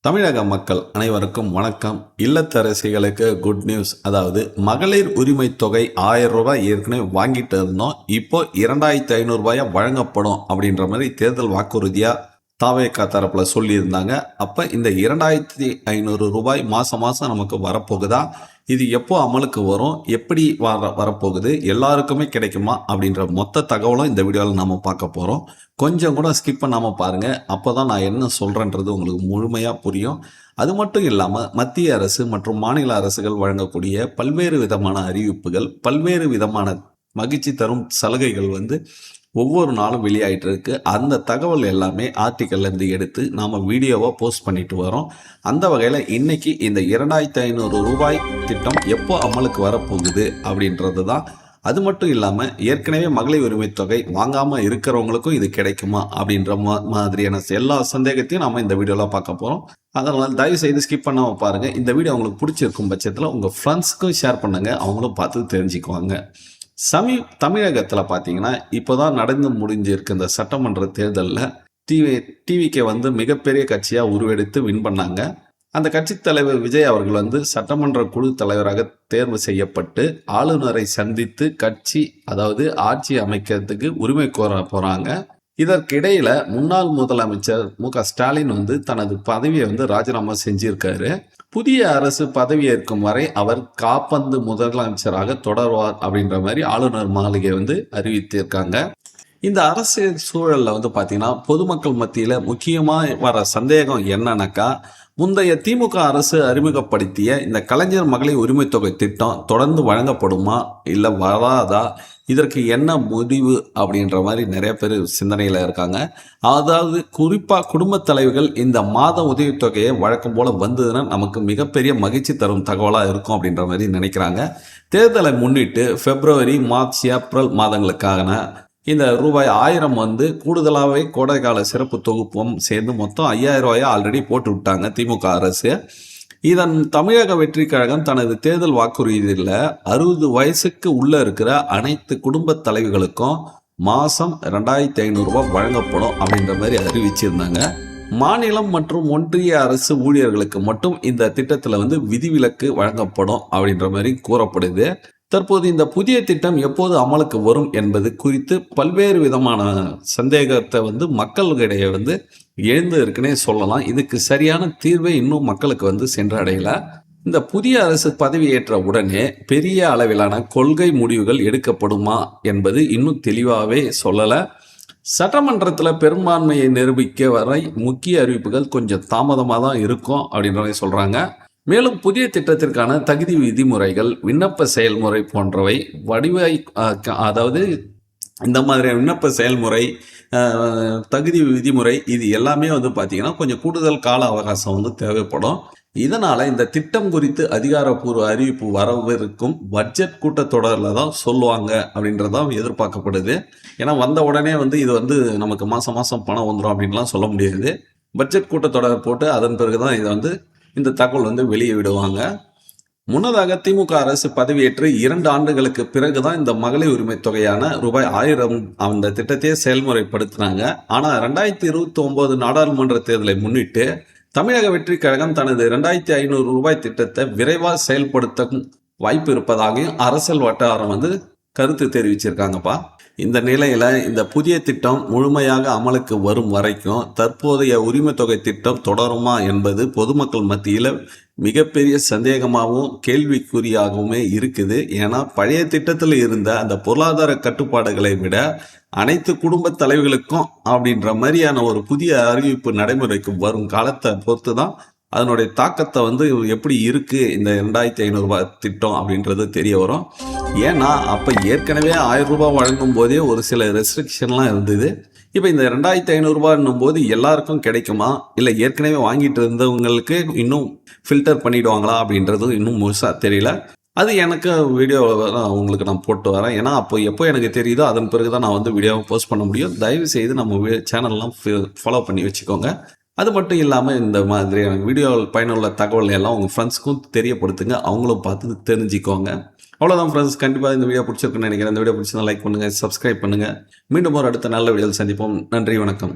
தமிழக மக்கள் அனைவருக்கும் வணக்கம். இல்லத்தரசிகளுக்கு குட் நியூஸ். அதாவது மகளிர் உரிமை தொகை 1000 ரூபாய் ஏற்கனவே வாங்கிட்டு இருந்தோம். இப்போ 2500 ரூபாயா வழங்கப்படும் அப்படின்ற மாதிரி தேர்தல் வாக்குறுதியாக தாவேகா தரப்பில் சொல்லியிருந்தாங்க. அப்போ இந்த 2500 ரூபாய் மாதம் மாதம் நமக்கு வரப்போகுதா? இது எப்போ அமலுக்கு வரும்? எப்படி வரப்போகுது? எல்லாருக்குமே கிடைக்குமா? அப்படின்ற மொத்த தகவலும் இந்த வீடியோவில் நாம் பார்க்க போகிறோம். கொஞ்சம் கூட ஸ்கிப் பண்ணாமல் பாருங்கள். அப்போ தான் நான் என்ன சொல்கிறேன்றது உங்களுக்கு முழுமையாக புரியும். அது மட்டும் இல்லாமல் மத்திய அரசு மற்றும் மாநில அரசுகள் வழங்கக்கூடிய பல்வேறு விதமான அறிவிப்புகள், பல்வேறு விதமான மகிழ்ச்சி தரும் சலுகைகள் ஒவ்வொரு நாளும் வெளியாகிட்டு இருக்கு. அந்த தகவல் எல்லாமே ஆர்டிக்கல்லேருந்து எடுத்து நாம் வீடியோவாக போஸ்ட் பண்ணிட்டு வரோம். அந்த வகையில் இன்னைக்கு இந்த 2500 ரூபாய் திட்டம் எப்போ அமலுக்கு வரப்போகுது அப்படின்றது தான். அது மட்டும் இல்லாமல் ஏற்கனவே மகளிர் உரிமை தொகை வாங்காமல் இருக்கிறவங்களுக்கும் இது கிடைக்குமா அப்படின்ற மாதிரியான எல்லா சந்தேகத்தையும் நாம் இந்த வீடியோவில் பார்க்க போகிறோம். அதனால் தயவு செய்து ஸ்கிப் பண்ணாமல் பாருங்கள். இந்த வீடியோ உங்களுக்கு பிடிச்சிருக்கும் பட்சத்தில் உங்கள் ஃப்ரெண்ட்ஸுக்கும் ஷேர் பண்ணுங்கள், அவங்களும் பார்த்து தெரிஞ்சுக்குவாங்க. தமிழகத்தில் பார்த்தீங்கன்னா இப்போ தான் நடந்து முடிஞ்சிருக்கு இந்த சட்டமன்ற தேர்தலில் டிவிகே மிகப்பெரிய கட்சியாக உருவெடுத்து வின் பண்ணாங்க. அந்த கட்சி தலைவர் விஜய் அவர்கள் சட்டமன்ற குழு தலைவராக தேர்வு செய்யப்பட்டு ஆளுநரை சந்தித்து அதாவது ஆட்சி அமைக்கிறதுக்கு உரிமை கோர போகிறாங்க. இதற்கிடையில முன்னாள் முதலமைச்சர் மு.க.ஸ்டாலின் தனது பதவியை ராஜினாமா செஞ்சிருக்காரு. புதிய அரசு பதவியேற்கும் வரை அவர் காப்பந்து முதலமைச்சராக தொடர்வார் அப்படின்ற மாதிரி ஆளுநர் மாளிகை அறிவித்திருக்காங்க. இந்த அரசியல் சூழல்ல பார்த்தீங்கன்னா பொதுமக்கள் மத்தியில முக்கியமா வர சந்தேகம் என்னன்னாக்கா, முந்தைய திமுக அரசு அறிமுகப்படுத்திய இந்த கலைஞர் மகளிர் உரிமை தொகை திட்டம் தொடர்ந்து வழங்கப்படுமா இல்லை வராதா, இதற்கு என்ன முடிவு அப்படின்ற மாதிரி நிறைய பேர் சிந்தனையில் இருக்காங்க. அதாவது குறிப்பாக குடும்பத் தலைவர்கள் இந்த மாத உதவித்தொகையை வழக்கம் போல் வந்ததுன்னா நமக்கு மிகப்பெரிய மகிழ்ச்சி தரும் தகவலாக இருக்கும் அப்படின்ற மாதிரி நினைக்கிறாங்க. தேர்தலை முன்னிட்டு பிப்ரவரி, மார்ச், ஏப்ரல் மாதங்களுக்கான இந்த ரூபாய் 1000 கூடுதலாகவே கோடைக்கால சிறப்பு தொகுப்பும் சேர்ந்து மொத்தம் 5000 ரூபாயை ஆல்ரெடி போட்டு விட்டாங்க திமுக அரசு. இதன் தமிழக வெற்றி கழகம் தனது தேர்தல் வாக்குறுதியில் 60 வயசுக்கு உள்ள இருக்கிற அனைத்து குடும்ப தலைவர்களுக்கும் மாதம் 2500 ரூபாய் வழங்கப்படும் அப்படின்ற மாதிரி அறிவிச்சிருந்தாங்க. மாநிலம் மற்றும் ஒன்றிய அரசு ஊழியர்களுக்கு மட்டும் இந்த திட்டத்தில் விதிவிலக்கு வழங்கப்படும் அப்படின்ற மாதிரி கூறப்படுது. தற்போது இந்த புதிய திட்டம் எப்போது அமலுக்கு வரும் என்பது குறித்து பல்வேறு விதமான சந்தேகத்தை மக்களிடையே எழுந்து இருக்குன்னே சொல்லலாம். இதுக்கு சரியான தீர்வை இன்னும் மக்களுக்கு சென்றடையல. இந்த புதிய அரசு பதவியேற்ற உடனே பெரிய அளவிலான கொள்கை முடிவுகள் எடுக்கப்படுமா என்பது இன்னும் தெளிவாகவே சொல்லலை. சட்டமன்றத்தில் பெரும்பான்மையை நிரூபிக்க வரை முக்கிய அறிவிப்புகள் கொஞ்சம் தாமதமாக தான் இருக்கும் அப்படின்றத சொல்கிறாங்க. மேலும் புதிய திட்டத்திற்கான தகுதி விதிமுறைகள், விண்ணப்ப செயல்முறை போன்றவை அதாவது இந்த மாதிரி விண்ணப்ப செயல்முறை, தகுதி விதிமுறை இது எல்லாமே பார்த்தீங்கன்னா கொஞ்சம் கூடுதல் கால அவகாசம் தேவைப்படும். இதனால் இந்த திட்டம் குறித்து அதிகாரப்பூர்வ அறிவிப்பு வரவிருக்கும் பட்ஜெட் கூட்டத்தொடரில் தான் சொல்லுவாங்க அப்படின்றதான் எதிர்பார்க்கப்படுது. ஏன்னா வந்த உடனே இது நமக்கு மாதம் மாதம் பணம் வந்துடும் அப்படின்லாம் சொல்ல முடியாது. பட்ஜெட் கூட்டத்தொடர் போட்டு அதன் பிறகு தான் இதை இந்த தகவல் வெளியே விடுவாங்க. முன்னதாக திமுக அரசு பதவியேற்று 2 ஆண்டுகளுக்கு பிறகுதான் இந்த மகளிர் உரிமை தொகையான ரூபாய் 1000 அந்த திட்டத்தையே செயல்முறைப்படுத்தினாங்க. ஆனால் 2029 நாடாளுமன்ற தேர்தலை முன்னிட்டு தமிழக வெற்றி கழகம் தனது 2500 ரூபாய் திட்டத்தை விரைவாக செயல்படுத்த வாய்ப்பு இருப்பதாகவும் அரசியல் வட்டாரம் கருத்து தெரிவிச்சிருக்காங்கப்பா. இந்த நிலையில் இந்த புதிய திட்டம் முழுமையாக அமலுக்கு வரும் வரைக்கும் தற்போதைய உரிமை தொகை திட்டம் தொடருமா என்பது பொதுமக்கள் மத்தியில் மிகப்பெரிய சந்தேகமாகவும் கேள்விக்குறியாகவுமே இருக்குது. ஏன்னா பழைய திட்டத்தில் இருந்த அந்த பொருளாதார கட்டுப்பாடுகளை விட அனைத்து குடும்ப தலைவர்களுக்கும் அப்படின்ற மாதிரியான ஒரு புதிய அறிவிப்பு நடைமுறைக்கு வரும் காலத்தை பொறுத்து தான் அதனுடைய தாக்கத்தை எப்படி இருக்குது இந்த 2500 ரூபாய் திட்டம் அப்படின்றது தெரிய வரும். ஏன்னா அப்போ ஏற்கனவே 1000 ரூபாய் வழங்கும் போதே ஒரு சில ரெஸ்ட்ரிக்ஷன்லாம் இருந்தது. இப்போ இந்த 2500 ரூபாய்னும் போது எல்லாருக்கும் கிடைக்குமா, இல்லை ஏற்கனவே வாங்கிட்டு இருந்தவங்களுக்கு இன்னும் ஃபில்டர் பண்ணிவிடுவாங்களா அப்படின்றது இன்னும் முழுசாக தெரியல. அது எனக்கு வீடியோ உங்களுக்கு நான் போட்டு வரேன். ஏன்னா எப்போ எனக்கு தெரியுதோ அதன் பிறகு தான் நான் வீடியோவை போஸ்ட் பண்ண முடியும். தயவு செய்து நம்ம சேனல்லாம் ஃபாலோ பண்ணி வச்சுக்கோங்க. அது மட்டும் இல்லாமல் இந்த மாதிரியான வீடியோ பயனுள்ள தகவல் எல்லாம் உங்கள் ஃப்ரெண்ட்ஸ்க்கும் தெரியப்படுத்துங்க, அவங்களும் பார்த்து தெரிஞ்சுக்கோங்க. அவ்வளோதான் ஃப்ரெண்ட்ஸ். கண்டிப்பாக இந்த வீடியோ பிடிச்சிருக்குன்னு நினைக்கிறேன். இந்த வீடியோ பிடிச்சிருந்தா லைக் பண்ணுங்கள், சப்ஸ்கிரைப் பண்ணுங்கள். மீண்டும் ஒரு அடுத்த நல்ல வீடியோவில் சந்திப்போம். நன்றி, வணக்கம்.